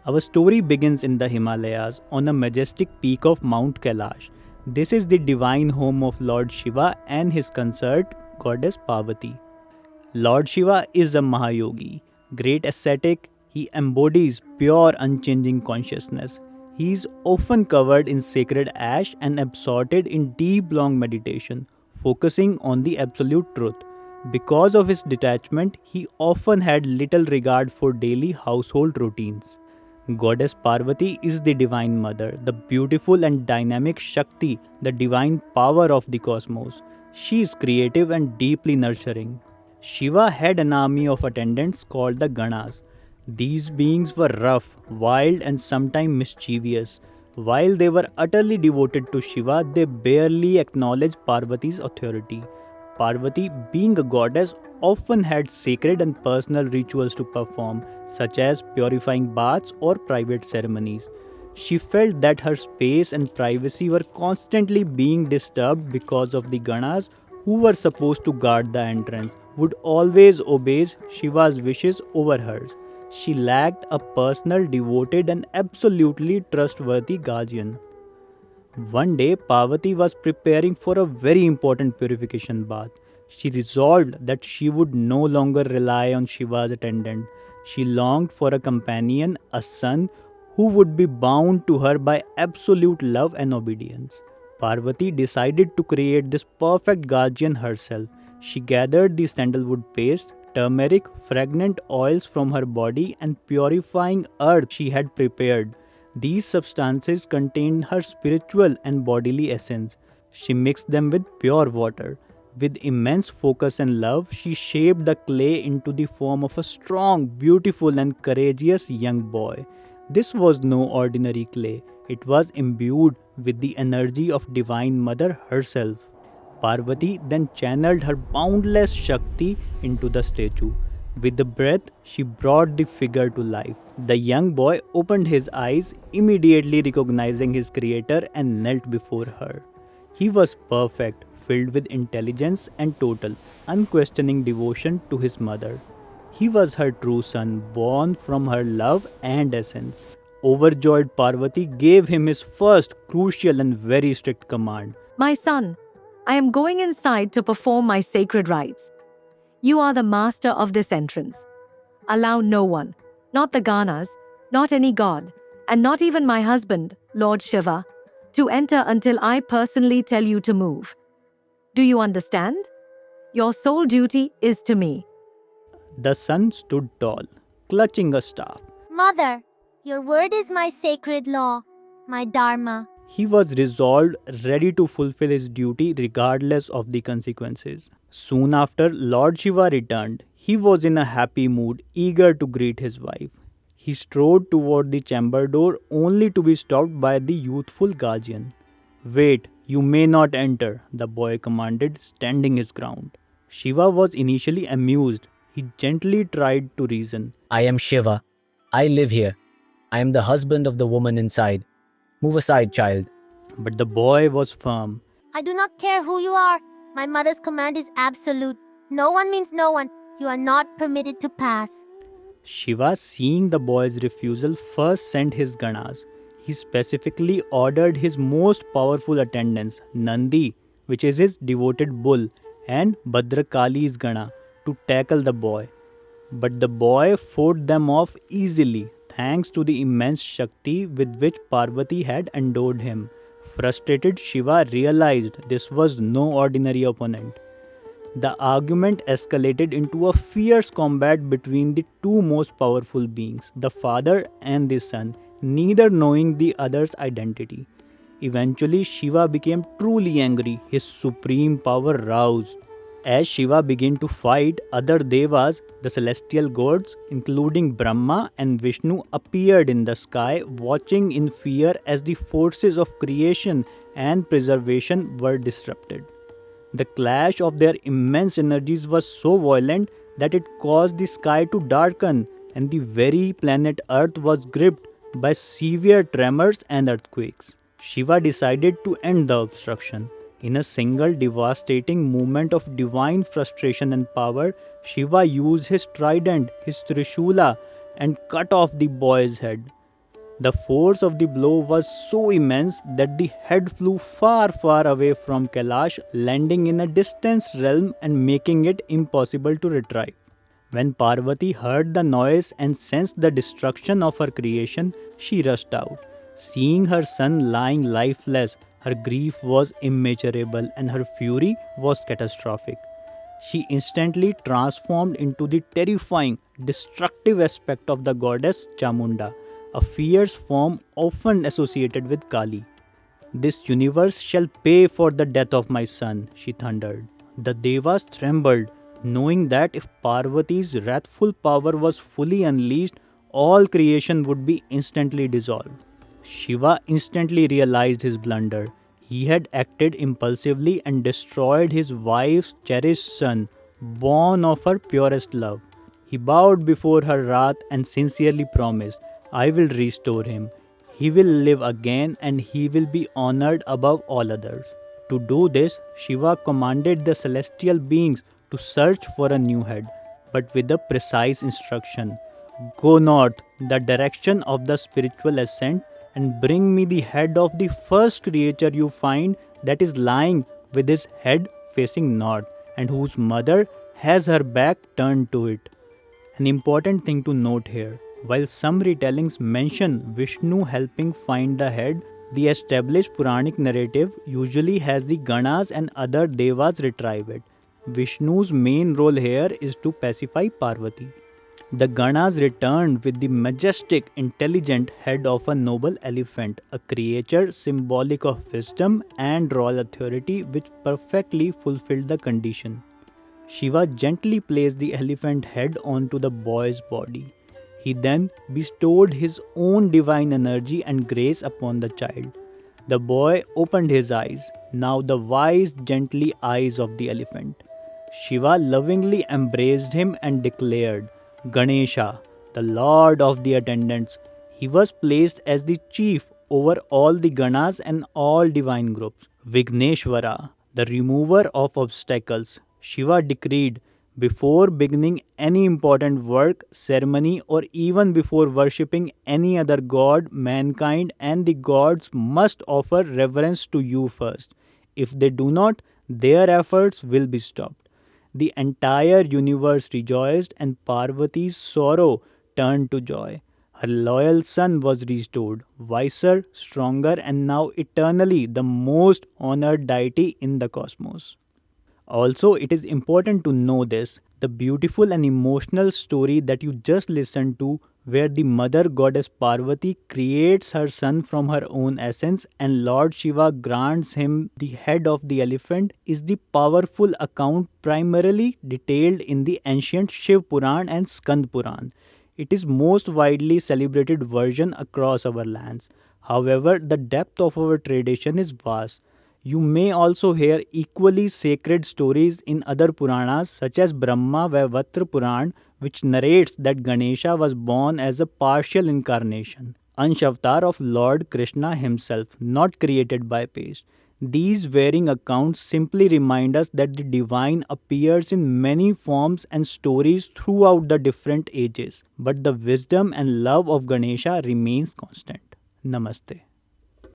Our story begins in the Himalayas on a majestic peak of Mount Kailash. This is the divine home of Lord Shiva and his consort, goddess Parvati. Lord Shiva is a Mahayogi, great ascetic. He embodies pure, unchanging consciousness. He is often covered in sacred ash and absorbed in deep, long meditation, focusing on the absolute truth. Because of his detachment, he often had little regard for daily household routines. Goddess Parvati is the Divine Mother, the beautiful and dynamic Shakti, the divine power of the cosmos. She is creative and deeply nurturing. Shiva had an army of attendants called the Ganas. These beings were rough, wild, and sometimes mischievous. While they were utterly devoted to Shiva, they barely acknowledged Parvati's authority. Parvati, being a goddess, often had sacred and personal rituals to perform, such as purifying baths or private ceremonies. She felt that her space and privacy were constantly being disturbed because of the Ganas, who were supposed to guard the entrance, would always obey Shiva's wishes over hers. She lacked a personal, devoted, and absolutely trustworthy guardian. One day, Parvati was preparing for a very important purification bath. She resolved that she would no longer rely on Shiva's attendant. She longed for a companion, a son, who would be bound to her by absolute love and obedience. Parvati decided to create this perfect guardian herself. She gathered the sandalwood paste, turmeric, fragrant oils from her body, and purifying earth she had prepared. These substances contained her spiritual and bodily essence. She mixed them with pure water. With immense focus and love, she shaped the clay into the form of a strong, beautiful, and courageous young boy. This was no ordinary clay. It was imbued with the energy of Divine Mother herself. Parvati then channeled her boundless Shakti into the statue. With the breath, she brought the figure to life. The young boy opened his eyes, immediately recognizing his creator, and knelt before her. He was perfect, filled with intelligence and total, unquestioning devotion to his mother. He was her true son, born from her love and essence. Overjoyed, Parvati gave him his first crucial and very strict command. My son, I am going inside to perform my sacred rites. You are the master of this entrance. Allow no one, not the Ganas, not any god, and not even my husband, Lord Shiva, to enter until I personally tell you to move. Do you understand? Your sole duty is to me. The son stood tall, clutching a staff. Mother, your word is my sacred law, my dharma. He was resolved, ready to fulfill his duty regardless of the consequences. Soon after, Lord Shiva returned. He was in a happy mood, eager to greet his wife. He strode toward the chamber door only to be stopped by the youthful guardian. Wait, you may not enter, the boy commanded, standing his ground. Shiva was initially amused. He gently tried to reason. I am Shiva. I live here. I am the husband of the woman inside. Move aside, child. But the boy was firm. I do not care who you are. My mother's command is absolute. No one means no one. You are not permitted to pass. Shiva, seeing the boy's refusal, first sent his Ganas. He specifically ordered his most powerful attendants, Nandi, which is his devoted bull, and Bhadrakali's Gana, to tackle the boy. But the boy fought them off easily, thanks to the immense Shakti with which Parvati had endowed him. Frustrated, Shiva realized this was no ordinary opponent. The argument escalated into a fierce combat between the two most powerful beings, the father and the son, neither knowing the other's identity. Eventually, Shiva became truly angry, his supreme power roused. As Shiva began to fight, other devas, the celestial gods, including Brahma and Vishnu, appeared in the sky, watching in fear as the forces of creation and preservation were disrupted. The clash of their immense energies was so violent that it caused the sky to darken, and the very planet Earth was gripped by severe tremors and earthquakes. Shiva decided to end the obstruction. In a single devastating moment of divine frustration and power, Shiva used his trident, his Trishula, and cut off the boy's head. The force of the blow was so immense that the head flew far, far away from Kailash, landing in a distant realm and making it impossible to retrieve. When Parvati heard the noise and sensed the destruction of her creation, she rushed out. Seeing her son lying lifeless, her grief was immeasurable and her fury was catastrophic. She instantly transformed into the terrifying, destructive aspect of the goddess Chamunda, a fierce form often associated with Kali. This universe shall pay for the death of my son, she thundered. The Devas trembled, knowing that if Parvati's wrathful power was fully unleashed, all creation would be instantly dissolved. Shiva instantly realized his blunder. He had acted impulsively and destroyed his wife's cherished son, born of her purest love. He bowed before her wrath and sincerely promised, I will restore him. He will live again and he will be honored above all others. To do this, Shiva commanded the celestial beings to search for a new head, but with a precise instruction. Go north, the direction of the spiritual ascent, and bring me the head of the first creature you find that is lying with his head facing north and whose mother has her back turned to it. An important thing to note here, while some retellings mention Vishnu helping find the head, the established Puranic narrative usually has the Ganas and other Devas retrieve it. Vishnu's main role here is to pacify Parvati. The Ganas returned with the majestic, intelligent head of a noble elephant, a creature symbolic of wisdom and royal authority which perfectly fulfilled the condition. Shiva gently placed the elephant head onto the boy's body. He then bestowed his own divine energy and grace upon the child. The boy opened his eyes, now the wise, gently eyes of the elephant. Shiva lovingly embraced him and declared, Ganesha, the lord of the attendants. He was placed as the chief over all the Ganas and all divine groups. Vighnaharta, the remover of obstacles. Shiva decreed, before beginning any important work, ceremony, or even before worshipping any other god, mankind and the gods must offer reverence to you first. If they do not, their efforts will be stopped. The entire universe rejoiced, and Parvati's sorrow turned to joy. Her loyal son was restored, wiser, stronger, and now eternally the most honored deity in the cosmos. Also, it is important to know this the beautiful and emotional story that you just listened to, where the mother goddess Parvati creates her son from her own essence and Lord Shiva grants him the head of the elephant, is the powerful account primarily detailed in the ancient Shiva Purana and Skand Purana. It is most widely celebrated version across our lands. However, the depth of our tradition is vast. You may also hear equally sacred stories in other Puranas such as Brahma Vaivarta Puran, which narrates that Ganesha was born as a partial incarnation, Ansh avatar of Lord Krishna himself, not created by paste. These varying accounts simply remind us that the divine appears in many forms and stories throughout the different ages, but the wisdom and love of Ganesha remains constant. Namaste.